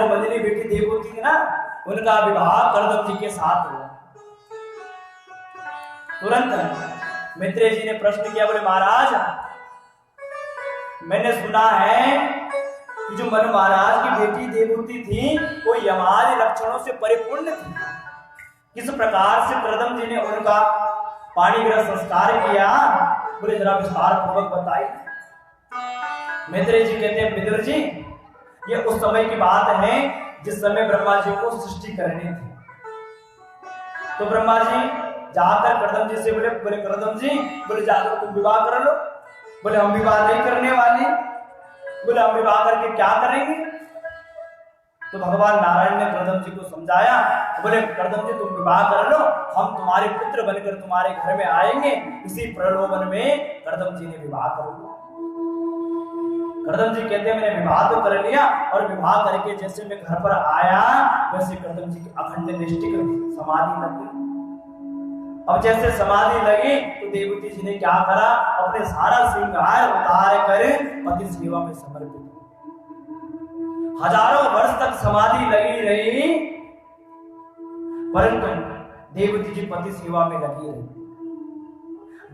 जो मंजली बेटी देवहूति थी ना, उनका विवाह करदम जी के साथ हुआ। तुरंत मैत्रेय जी ने प्रश्न किया, बोले महाराज मैंने सुना है कि जो मनु महाराज की बेटी देवहूति थी वो यमादि लक्षणों से परिपूर्ण थी, किस प्रकार से करदम जी ने उनका पाणिग्रह संस्कार किया, बोले जरा विस्तार पूर्वक बताइए। मैत्रेय जी कहते हैं, विदुर जी ये उस समय की बात है जिस समय ब्रह्मा जी को सृष्टि करनी थी। तो ब्रह्मा जी जाकर करदम जी से बोले, करदम जी, बोले जाकर तुम विवाह कर लो। बोले हम विवाह नहीं करने वाले। बोले हम विवाह करके क्या करेंगे? तो भगवान नारायण ने करदम जी को समझाया, बोले करदम जी तुम विवाह कर लो, हम तुम्हारे पुत्र बनकर तुम्हारे घर में आएंगे। इसी प्रलोभन में करदम जी ने विवाह कर लिया। करदम जी कहते हैं मैंने विवाह तो कर लिया, और विवाह करके जैसे मैं घर पर आया वैसे करदम जी की अखंड निष्ठिक समाधि लगी। अब जैसे समाधि लगी तो देवहूति जी ने क्या करा, अपने सारा श्रृंगार उतार कर पति सेवा में समर्पित। हजारों वर्ष तक समाधि लगी रही, परंतु देवहूति जी पति सेवा में लगी रही।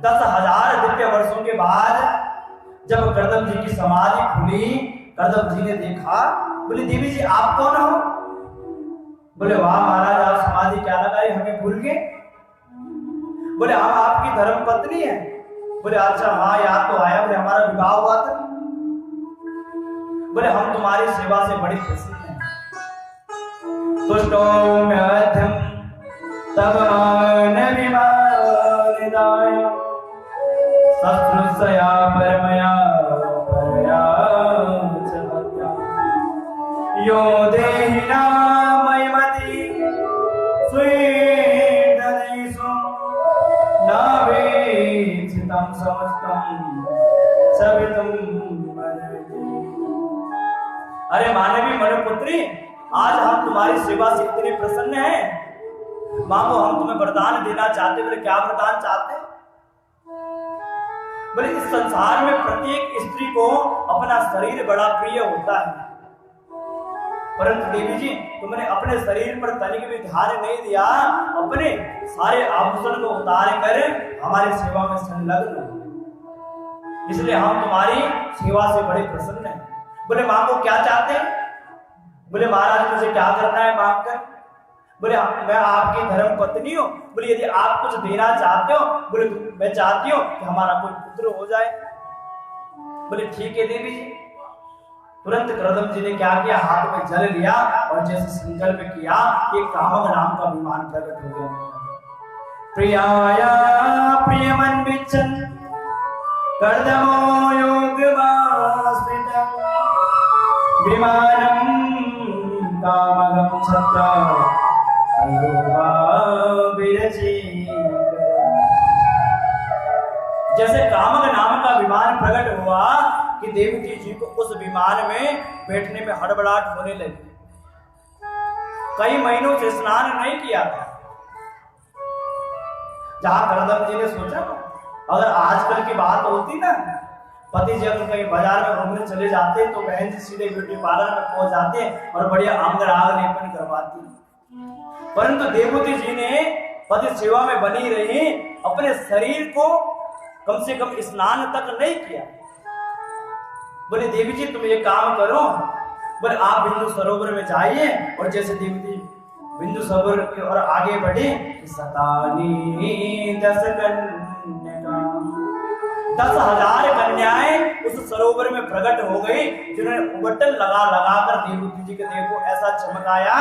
10,000 दिव्य वर्षों के बाद जब करदम जी की समाधि खुली, करदम जी ने देखा, बोले देवी जी आप कौन हो? बोले वाह महाराज आप समाधि क्या लगाए, हमें भूल गए। बोले हम आपकी धर्म पत्नी है। बोले अच्छा हाँ याद तो आया, बोले हमारा विवाह हुआ था। बोले हम तुम्हारी सेवा से बड़ी प्रसन्न हैं। तुष्टो मध्यम तब मान विमानिदाय सत्सया परमया परया चमत्या यो देहि नामयमति स्वेदनेषु नावेक्षितं समस्तं सवितुं वदति। अरे मानवी मनुपुत्री, आज हम तुम्हारी सेवा से इतने प्रसन्न हैं, मांगो हम तुम्हें वरदान देना चाहते। बोले क्या वरदान चाहते? बोले इस संसार में प्रत्येक स्त्री को अपना शरीर बड़ा प्रिय होता है, परंतु देवी जी तुमने अपने शरीर पर तनिक भी ध्यान नहीं दिया, अपने सारे आभूषण को उतार कर हमारी सेवा में संलग्न हो, इसलिए हम तुम्हारी सेवा से बड़े प्रसन्न हैं। बोले मांगो क्या चाहते हैं? बोले महाराज मुझे क्या करना है मांग कर? बोले मैं आपकी धर्म पत्नी हूँ। बोले यदि आप कुछ देना चाहते हो, बोले मैं चाहती हूँ कि हमारा कोई पुत्र हो जाए। बोले ठीक है देवी जी। तुरंत करदम जी ने क्या किया, हाथ में जल लिया और जैसे संकल्प किया कि कामक नाम का विमान प्रकट हो गया। प्रियाया प्रियमन्विच्छन् कर्दमो योगमास्थितम् विमानं कामकं छत्रा जैसे कामक नाम का विमान प्रकट हुआ कि देवकी जी को उस विमान में बैठने में हड़बड़ाहट होने लगी। कई महीनों से स्नान नहीं किया था। जहां करदम जी ने सोचा अगर आजकल की बात होती ना, पति जी अगर कहीं बाजार में घूमने चले जाते तो बहन जी सीधे ब्यूटी पार्लर में पहुंच जाते और बढ़िया अंग राग लेपन करवाती, परंतु देवहूति जी ने पति सेवा में बनी रही, अपने शरीर को कम से कम स्नान तक नहीं किया। बोले देवी जी तुम ये काम करो, बोले आप बिंदु सरोवर में जाइए और जैसे देवी बिंदु सरोवर की ओर आगे बढ़े, सतानी 10,000 कन्याएं उस सरोवर में प्रकट हो गई, जिन्होंने उबटन लगा लगा कर देवहूति जी के देह को ऐसा चमकाया,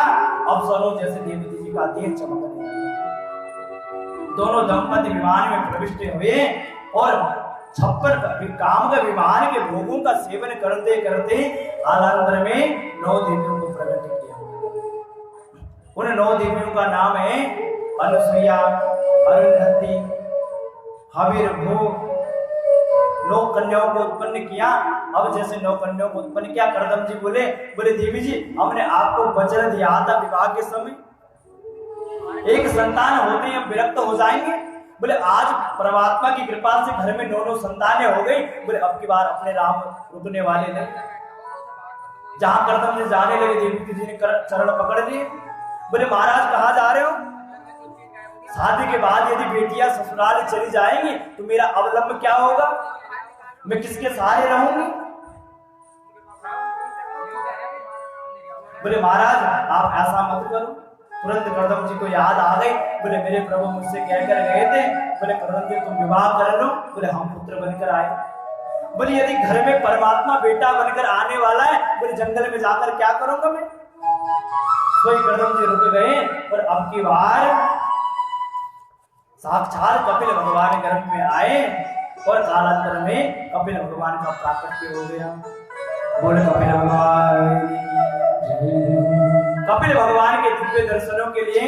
अब सरो जैसे देवहूति जी का देह चमकने लगा। दोनों दंपति विमान में प्रविष्ट हुए और 56 काम का विमान के भोगों का सेवन करते करते कालांतर में 9 देवियों को प्रकट किया। उन 9 देवियों का नाम है अनुसुईया, अरुंधति, हविर्भू। 9 कन्याओं को उत्पन्न किया। अब जैसे 9 कन्याओं को उत्पन्न किया, करदम जी बोले देवी जी हमने आपको वचन दिया था विवाह के समय, एक संतान होते ही हम विरक्त हो जाएंगे। बोले आज परमात्मा की कृपा से घर में 9 संतानें हो गई। बोले अब की बार अपने राम रुकने वाले नहीं। जहां कर्दम जी जाने लगे, देवभूति जी ने चरण पकड़ लिए। बोले महाराज कहाँ जा रहे हो? शादी के बाद यदि बेटियां ससुराल चली जाएंगी तो मेरा अवलंब क्या होगा? मैं किसके सहारे रहूंगी? बोले महाराज आप ऐसा मत करो। तुरंत कर्दम जी को याद आ गई। बोले मेरे प्रभु मुझसे कहकर गए थे, बोले कर्दम जी तुम विवाह कर लो। बोले हम पुत्र बनकर आए। बोले यदि घर में परमात्मा बेटा बनकर आने वाला है, बोले जंगल में जाकर क्या करूंगा मैं? कोई कर्दम जी रुक गए और अब की बार साक्षात कपिल भगवान गर्भ में आए और कालांतर में कपिल भगवान का प्राकट्य हो गया। बोले कपिल भगवान, कपिल भगवान के दिव्य दर्शनों के लिए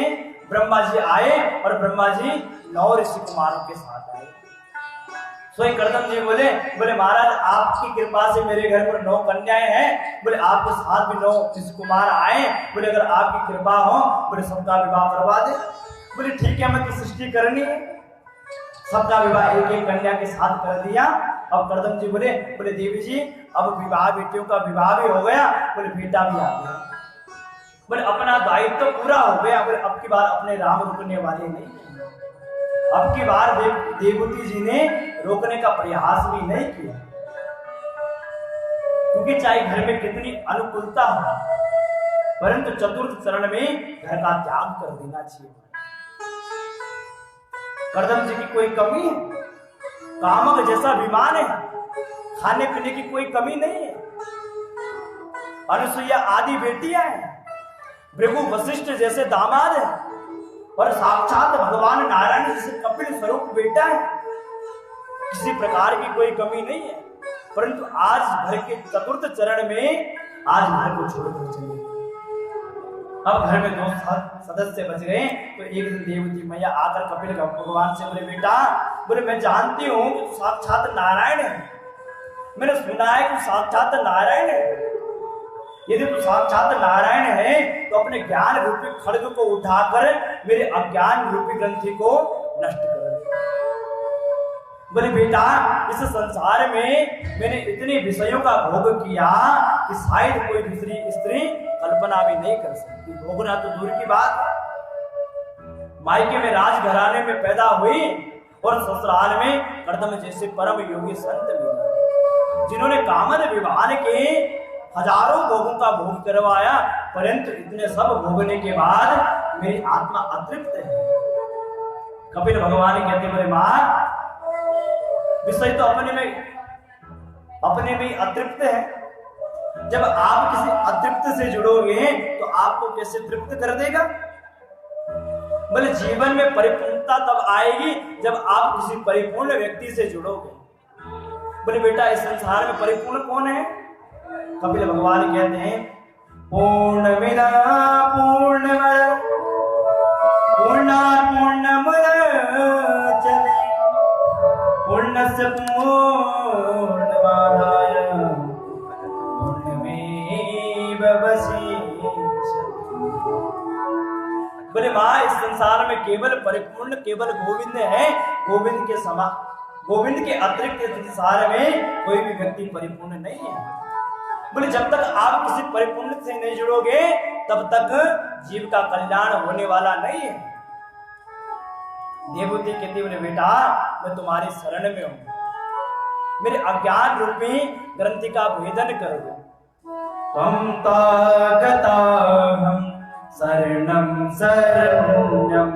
ब्रह्मा जी आए और ब्रह्मा जी 9 ऋषि कुमारों के साथ आए। सोई कर्दम जी बोले महाराज आपकी कृपा से मेरे घर पर 9 कन्याएं हैं। बोले आपके साथ भी 9 ऋषि कुमार आए। बोले अगर आपकी कृपा हो बोले सबका विवाह करवा दे। बोले ठीक है, मैं तो सृष्टि करनी है। सबका विवाह एक एक कन्या के साथ कर दिया। अब कर्दम जी बोले देवी जी अब विवाह, बेटियों का विवाह भी हो गया। बोले बेटा भी आ गया। बोले अपना दायित्व तो पूरा हो गया। बोले अब की बार अपने राम रुकने वाले नहीं। अब की बार देवभूति जी ने रोकने का प्रयास भी नहीं किया, क्योंकि चाहे घर में कितनी अनुकूलता हो परंतु चतुर्थ चरण में घर का त्याग कर देना चाहिए। कर्दम जी की कोई कमी है? कामक जैसा विमान है, खाने पीने की कोई कमी नहीं है। अनुसुईया आदि बेटियां हैं, भृगु वशिष्ठ जैसे दामाद है और साक्षात भगवान नारायण जैसे कपिल स्वरूप बेटा है। किसी प्रकार की कोई कमी नहीं है, परंतु आज घर के चतुर्थ चरण में आज घर को छोड़कर चले। अब घर में 2 सदस्य बच गए। तो एक दिन देवती मैया आकर कपिल भगवान से बोले बेटा, बोले मैं जानती हूँ कि तू साक्षात नारायण है। मैंने सुना है कि साक्षात नारायण है। यदि तू साक्षात नारायण है तो अपने ज्ञान रूपी खड्ग को उठाकर मेरे अज्ञान रूपी ग्रंथि को नष्ट कर। बोले बेटा इस संसार में मैंने इतने विषयों का भोग किया कि शायद कोई दूसरी स्त्री कल्पना भी नहीं कर सकती। भोगना तो दूर की बात, मायके में राजघराने में पैदा हुई और ससुराल में कर्दम जैसे परम योगी संत मिले, जिन्होंने कामद विवाह के हजारों भोगों का भोग करवाया, परंतु इतने सब भोगने के बाद मेरी आत्मा अतृप्त है। कपिल भगवान कहते बोले मां विषय तो अपने में अतृप्त है। जब आप किसी अतृप्त से जुड़ोगे तो आपको कैसे तृप्त कर देगा? बोले जीवन में परिपूर्णता तब आएगी जब आप किसी परिपूर्ण व्यक्ति से जुड़ोगे। बोले बेटा इस संसार में परिपूर्ण कौन है? कपिल भगवान कहते हैं पूर्णमिदा पूर्णमद पूर्णात् पूर्णमुदच्यते पूर्णस्य पूर्णमादाय बोले मां इस संसार में केवल परिपूर्ण केवल गोविंद है। गोविंद के समान, गोविंद के अतिरिक्त इस संसार में कोई भी व्यक्ति परिपूर्ण नहीं है। बोले जब तक आप किसी परिपूर्ण से नहीं जुड़ोगे तब तक जीव का कल्याण होने वाला नहीं है। देवभूति कहती बोले बेटा मैं तुम्हारी शरण में हूं, मेरे अज्ञान रूपी ग्रंथि का भेदन कर दो। त्वं तागताहं शरणं शरण्यं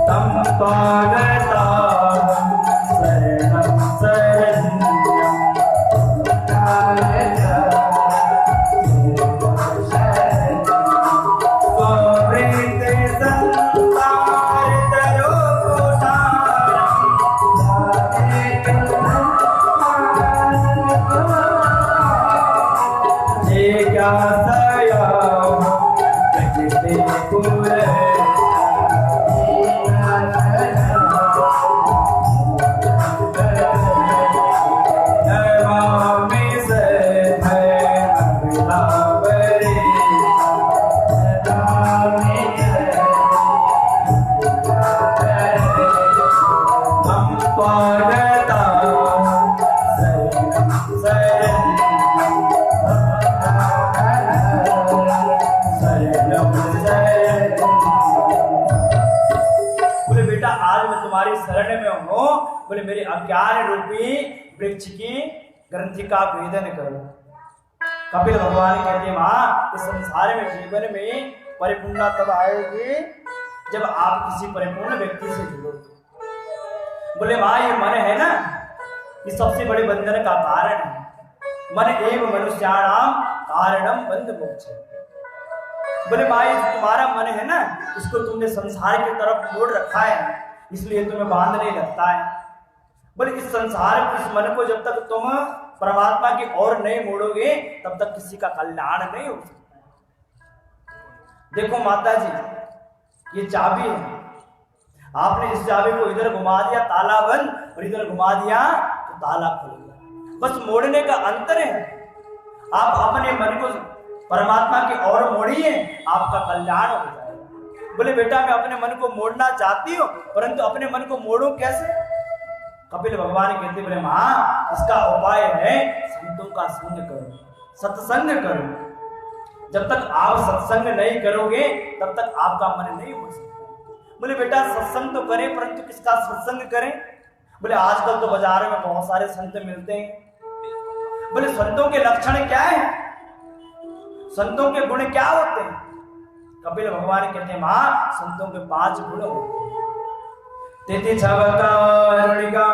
त्वं तागताहं शरणं शरण्यं शरण में हो, बोले मेरे अज्ञान रूपी वृक्ष की ग्रंथि का भेदन करो। कपिल भगवान कहते मां, इस संसार में जीवन में परिपूर्णता तब आएगी जब आप किसी परिपूर्ण व्यक्ति से जुड़ोगे। बोले मां, ये मन है ना, ये सबसे बड़े बंधन का कारण है। मन एवं मनुष्याणाम कारणम बंध मोक्ष। बोले मां, ये तुम्हारा मन है ना, इसको तुमने संसार की तरफ मोड़ रखा है, इसलिए तुम्हें बांधने लगता है। बोले इस संसार इस मन को जब तक तुम परमात्मा की ओर नहीं मोड़ोगे तब तक किसी का कल्याण नहीं हो सकता। देखो माता जी, ये चाबी है, आपने इस चाबी को इधर घुमा दिया ताला बंद, और इधर घुमा दिया तो ताला खुल गया। बस मोड़ने का अंतर है। आप अपने मन को परमात्मा की ओर मोड़िए, आपका कल्याण हो जाएगा। बोले बेटा, मैं अपने मन को मोड़ना चाहती हूँ, परंतु अपने मन को मोड़ूं कैसे? कपिल भगवान कहते बोले मां, इसका उपाय है संतों का संग करो, सत्संग करो। जब तक आप सत्संग नहीं करोगे तब तक आपका मन नहीं हो सकता। बोले बेटा, सत्संग तो करें, परंतु किसका सत्संग करें? बोले आजकल तो बाजार में बहुत सारे संत मिलते हैं। बोले संतों के लक्षण क्या है, संतों के गुण क्या होते हैं? कपिल भगवान कहते हैं मां, संतों के 5 गुण होते हैं। तिथि छव कारुणिका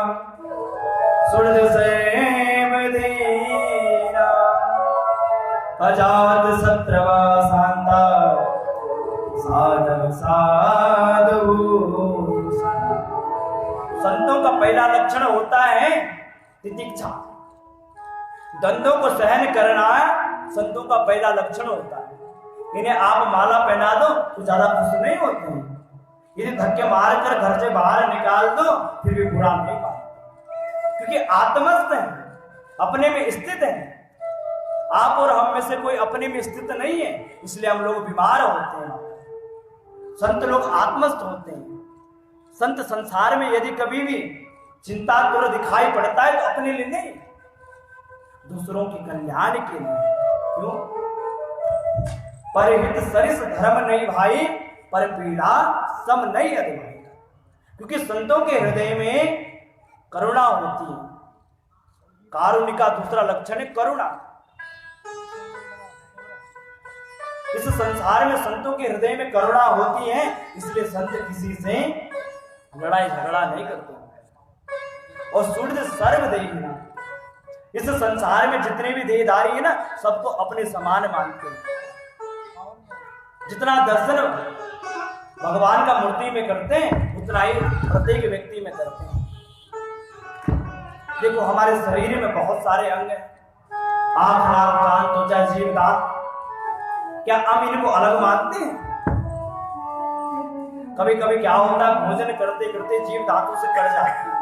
सुहृद सेव धीरा, अजात शत्रवा शांता, साधव साधु। संतों का पहला लक्षण होता है तितिक्षा, द्वंद्वों को सहन करना संतों का पहला लक्षण होता है। इन्हें आप माला पहना दो तो ज्यादा खुश नहीं होते हैं, यदि धक्के मारकर घर से बाहर निकाल दो फिर भी बुरा नहीं पाते, क्योंकि आत्मस्थ है, अपने में स्थित है। आप और हम में से कोई अपने में स्थित नहीं है, इसलिए हम लोग बीमार होते हैं। संत लोग आत्मस्थ होते हैं। संत संसार में यदि कभी भी चिंतातुर दिखाई पड़ता है तो अपने लिए नहीं, दूसरों के कल्याण के लिए। क्यों? परहित सरिस धर्म नहीं भाई, पर पीड़ा सम नहीं अधिभाई। क्योंकि संतों के हृदय में करुणा होती है। कारुणिका दूसरा लक्षण है करुणा। इस संसार में संतों के हृदय में करुणा होती है, इसलिए संत किसी से लड़ाई झगड़ा नहीं करते। और सूर्य सर्वदेही, इस संसार में जितने भी देहधारी है ना, सबको अपने समान मानते हैं। जितना दर्शन भगवान का मूर्ति में करते हैं उतना ही प्रत्येक व्यक्ति में करते हैं। देखो हमारे शरीर में बहुत सारे अंग हैं, आंख, नाक, कान, त्वचा, जीभ, दांत। क्या हम इनको अलग मानते हैं? कभी कभी क्या होता है, भोजन करते करते जीभ दांतों से कट जाती है,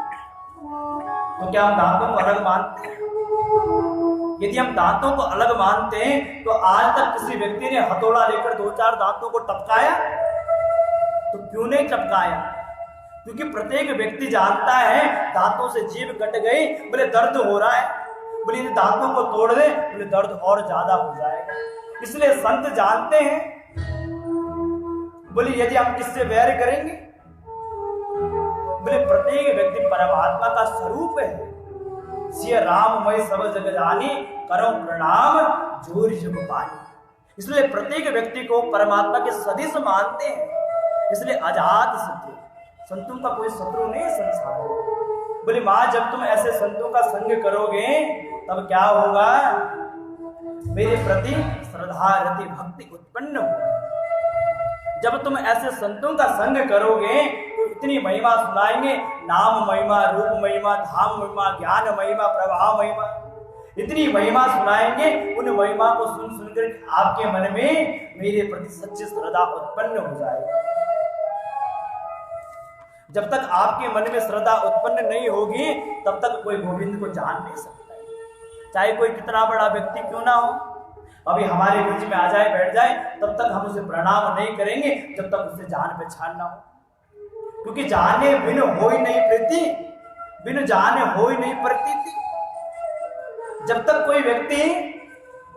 तो क्या हम दांतों को अलग मानते हैं? यदि हम दांतों को अलग मानते हैं तो आज तक किसी व्यक्ति ने हथौड़ा लेकर 2-4 दांतों को टपकाया? तो क्यों नहीं टपकाया? क्योंकि प्रत्येक व्यक्ति जानता है दांतों से जीभ कट गई, बोले दर्द हो रहा है, बोले यदि दांतों को तोड़ दे बोले दर्द और ज्यादा हो जाएगा। इसलिए संत जानते हैं, बोले यदि हम किससे वैर करेंगे, बोले प्रत्येक व्यक्ति परमात्मा का स्वरूप है। सिय राममय सब जग जानी, करो प्रणाम जोर जुग पानी। इसलिए प्रत्येक व्यक्ति को परमात्मा के सदिश मानते हैं, इसलिए अजात शत्रु, संतों का कोई शत्रु नहीं संसार में। बोले मां, जब तुम ऐसे संतों का संग करोगे तब क्या होगा? मेरे प्रति श्रद्धा रति भक्ति उत्पन्न होगी। जब तुम ऐसे संतों का संग करोगे तो इतनी महिमा सुनाएंगे, नाम महिमा, रूप महिमा, धाम महिमा, ज्ञान महिमा, प्रवाह महिमा, इतनी महिमा सुनाएंगे। उन महिमा को सुन सुनकर आपके मन में मेरे प्रति सच्ची श्रद्धा उत्पन्न हो जाएगी। जब तक आपके मन में श्रद्धा उत्पन्न नहीं होगी तब तक कोई गोविंद को जान नहीं सकता है, चाहे कोई कितना बड़ा व्यक्ति क्यों ना हो। अभी हमारे बीच में आ जाए, बैठ जाए, तब तक हम उसे प्रणाम नहीं करेंगे जब तक उसे जान पहचान ना हो। क्योंकि जाने बिन हो ही नहीं प्रीति, बिन जाने हो ही नहीं प्रतीति। जब तक कोई व्यक्ति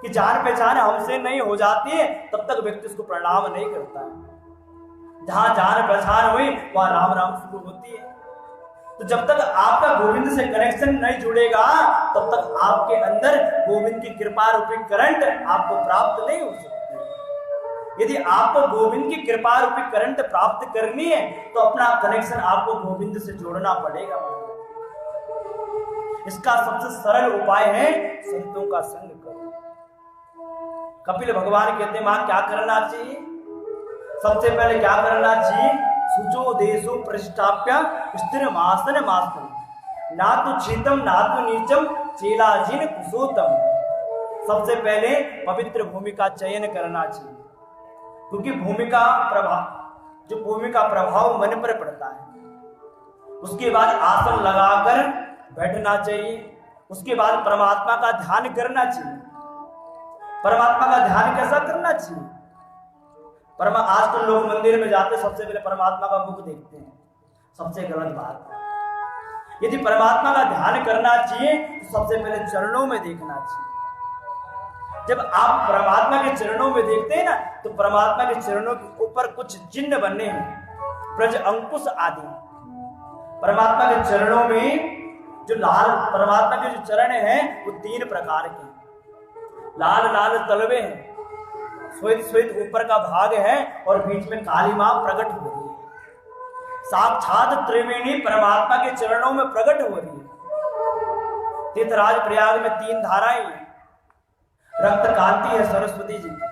की जान पहचान हमसे नहीं हो जाती है तब तक व्यक्ति उसको प्रणाम नहीं करता है। जहां जान पहचान हुई वहां राम राम शुरू होती है। तो जब तक आपका गोविंद से कनेक्शन नहीं जुड़ेगा तब तक आपके अंदर गोविंद की कृपा रूपी करंट आपको प्राप्त नहीं हो सकती। यदि आपको गोविंद की कृपा रूपी करंट प्राप्त करनी है तो अपना कनेक्शन आपको गोविंद से जोड़ना पड़ेगा। इसका सबसे सरल उपाय है संतों का संग करो। कपिल भगवान कहते हैं मां क्या करना चाहिए? सबसे पहले क्या करना चाहिए? सुचो देशो प्रतिष्ठाप्य स्थिर मासन मासन ना तो शीतम ना तो नीचम चेलाजीन कुशोतम। सबसे पहले पवित्र भूमि का चयन करना चाहिए, क्योंकि भूमि का प्रभाव मन पर पड़ता है। उसके बाद आसन लगाकर बैठना चाहिए। उसके बाद परमात्मा का ध्यान करना चाहिए। परमात्मा का ध्यान कैसा करना चाहिए? आज तो लोग मंदिर में जाते सबसे पहले परमात्मा का मुख देखते हैं, सबसे गलत बात है। यदि परमात्मा का ध्यान करना चाहिए तो सबसे पहले चरणों में देखना चाहिए। जब आप परमात्मा के चरणों में देखते हैं ना तो परमात्मा के चरणों के ऊपर कुछ चिन्ह बने हैं, ब्रज अंकुश आदि। परमात्मा के चरणों में जो लाल परमात्मा के जो चरण हैं वो 3 प्रकार के लाल लाल तलवे हैं, श्वेत श्वेत ऊपर का भाग है और बीच में काली मां प्रकट हो रही है। साक्षात त्रिवेणी परमात्मा के चरणों में प्रकट हो रही है। तीर्थराज प्रयाग में 3 धाराएं हैं। रक्त कांति है सरस्वती जी की,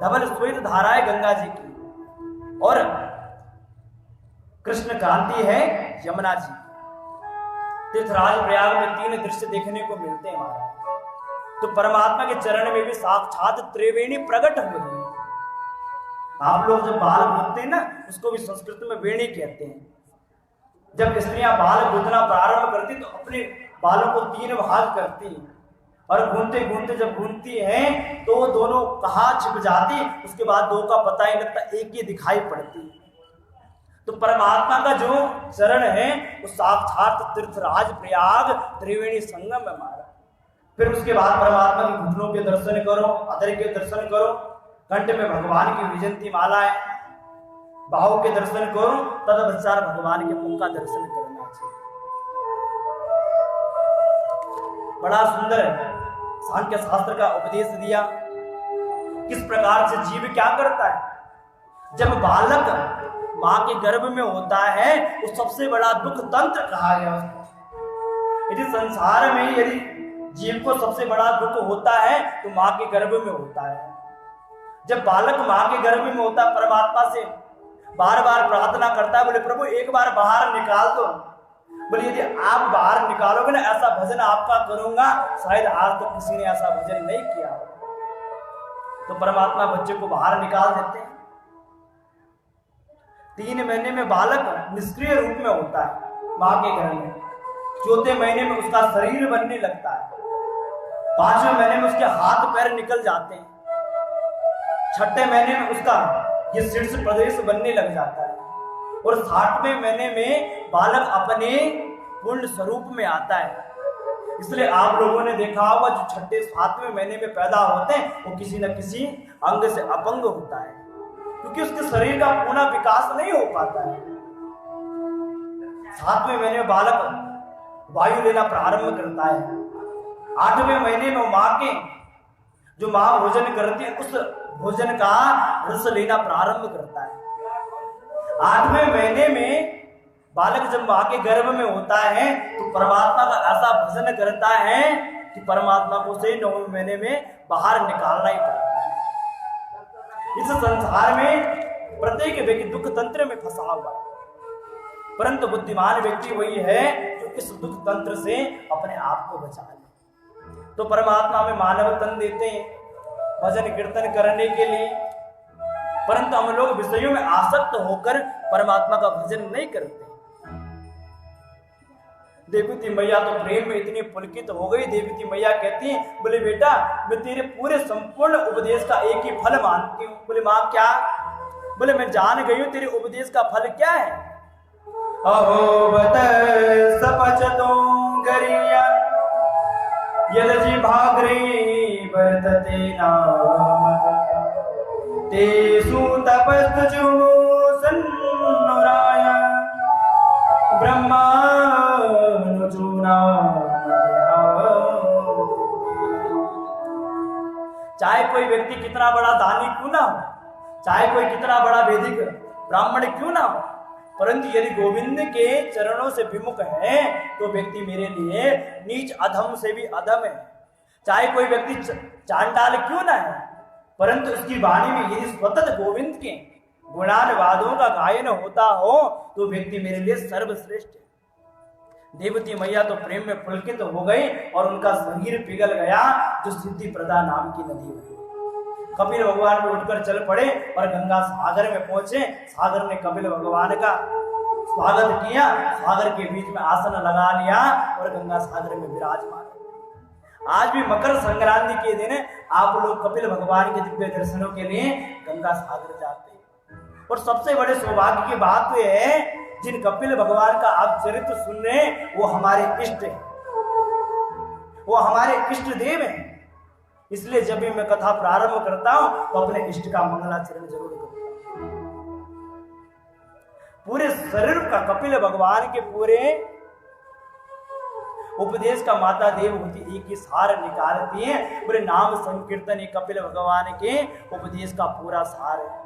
धवल श्वेत धारा है गंगा जी की और कृष्ण कांति है यमुना जी। तीर्थराज प्रयाग में 3 दृश्य देखने को मिलते हैं हमारे। तो परमात्मा के चरण में भी साक्षात त्रिवेणी प्रकट हो रही है। आप लोग जब बाल गूंथते हैं ना उसको भी संस्कृत में वेणी कहते हैं। जब स्त्रियां बाल गूंथना प्रारंभ करती तो अपने बालों को 3 भाग करती और गूंथते गूंथते जब गूंथती हैं तो दोनों कहाँ छिप जाती, उसके बाद 2 का पता ही लगता, एक ही दिखाई पड़ती। तो परमात्मा का जो चरण है वो साक्षात तीर्थराज प्रयाग त्रिवेणी संगम में हमारा। फिर उसके बाद परमात्मा के घुटनों के दर्शन करो, अधर के दर्शन करो, कंठ में भगवान की विजंती माला है, बाहों के दर्शन करो, तदनुसार भगवान के मुख का दर्शन करना चाहिए। बड़ा सुंदर सांख्य शास्त्र का उपदेश दिया किस प्रकार से जीव क्या करता है। जब बालक मां के गर्भ में होता है वो सबसे बड़ा दुख तंत्र कहा गया उसको। यदि संसार में यदि जीव को सबसे बड़ा दुख होता है तो मां के गर्भ में होता है। जब बालक मां के गर्भ में होता है परमात्मा से बार बार प्रार्थना करता है, बोले प्रभु एक बार बाहर निकाल दो। बोले यदि आप बाहर निकालोगे ना ऐसा भजन आपका करूंगा, शायद आज तो किसी ने ऐसा भजन नहीं किया। तो परमात्मा बच्चे को बाहर निकाल देते हैं। 3 महीने में बालक निष्क्रिय रूप में होता है मां के घर में। 4थे महीने में उसका शरीर बनने लगता है। 5वें महीने में उसके हाथ पैर निकल जाते हैं। 6ठे महीने में उसका ये शीर्ष प्रदेश बनने लग जाता है और 60वें महीने में बालक अपने पूर्ण स्वरूप में आता है। इसलिए आप लोगों ने देखा होगा जो 6ठे 7वें महीने में पैदा होते हैं वो किसी न किसी अंग से अपंग होता है, क्योंकि उसके शरीर का पूर्ण विकास नहीं हो पाता है। 7वें महीने में बालक वायु लेना प्रारंभ करता है। 8वें महीने में मां भोजन करती है उस भोजन का रस लेना प्रारंभ करता है। 8वें महीने में बालक जब मां के गर्भ में होता है तो परमात्मा का ऐसा भजन करता है कि परमात्मा को से 9वें महीने में बाहर निकालना ही पड़ता है। इस संसार में प्रत्येक व्यक्ति दुख तंत्र में फंसा हुआ है, परंतु बुद्धिमान व्यक्ति वही है जो इस दुख तंत्र से अपने आप को बचा ले। तो परमात्मा में मानव तन देते हैं भजन कीर्तन करने के लिए, परंतु हम लोग विषयों में आसक्त होकर परमात्मा का भजन नहीं करते। देवती मैया तो प्रेम में इतनी पुलकित हो गई। देवती मैया कहती है, बोले बेटा मैं तेरे पूरे संपूर्ण उपदेश का एक ही फल मानती हूँ। बोले माँ क्या? बोले मैं जान गई हूँ तेरे उपदेश का फल क्या है। अहो बत सपचतो गरिया यदि भागरे वर्तते नामत तेषु तपस्तु सन्नुराय ब्रह्मा चाहे कोई व्यक्ति कितना बड़ा दानी क्यों ना हो, चाहे कोई कितना बड़ा वैदिक ब्राह्मण क्यों ना हो, परंतु यदि गोविंद के चरणों से विमुख है तो व्यक्ति मेरे लिए नीच अधम से भी अधम है। चाहे कोई व्यक्ति चांडाल क्यों ना है, परंतु उसकी वाणी में यदि स्वतः गोविंद के गुणानुवादों का गायन होता हो तो व्यक्ति मेरे लिए सर्वश्रेष्ठ है। देवती मैया तो प्रेम में पुलकित हो गई और उनका शरीर पिघल गया जो सिद्धि प्रदा नाम की नदी बनी। कपिल भगवान भी उठकर चल पड़े और गंगा सागर में पहुंचे। सागर ने कपिल भगवान का स्वागत किया, सागर के बीच में आसन लगा लिया और गंगा सागर में विराजमान। आज भी मकर संक्रांति के दिन आप लोग कपिल भगवान के दिव्य दर्शनों के लिए गंगा सागर जाते हैं। और सबसे बड़े सौभाग्य की बात तो यह है, जिन कपिल भगवान का आप चरित्र सुन रहे हैं वो हमारे इष्ट हैं, वो हमारे इष्ट देव हैं। इसलिए जब भी मैं कथा प्रारंभ करता हूं तो अपने इष्ट का मंगलाचरण जरूर करता हूं। पूरे शरीर का कपिल भगवान के पूरे उपदेश का माता देव होती एक ही सार निकालती है। पूरे नाम संकीर्तन ये कपिल भगवान के उपदेश का पूरा सार है।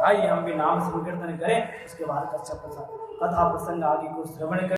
आइए हम भी नाम संकीर्तन करें, उसके बाद कथा प्रसंग आगे को श्रवण करें।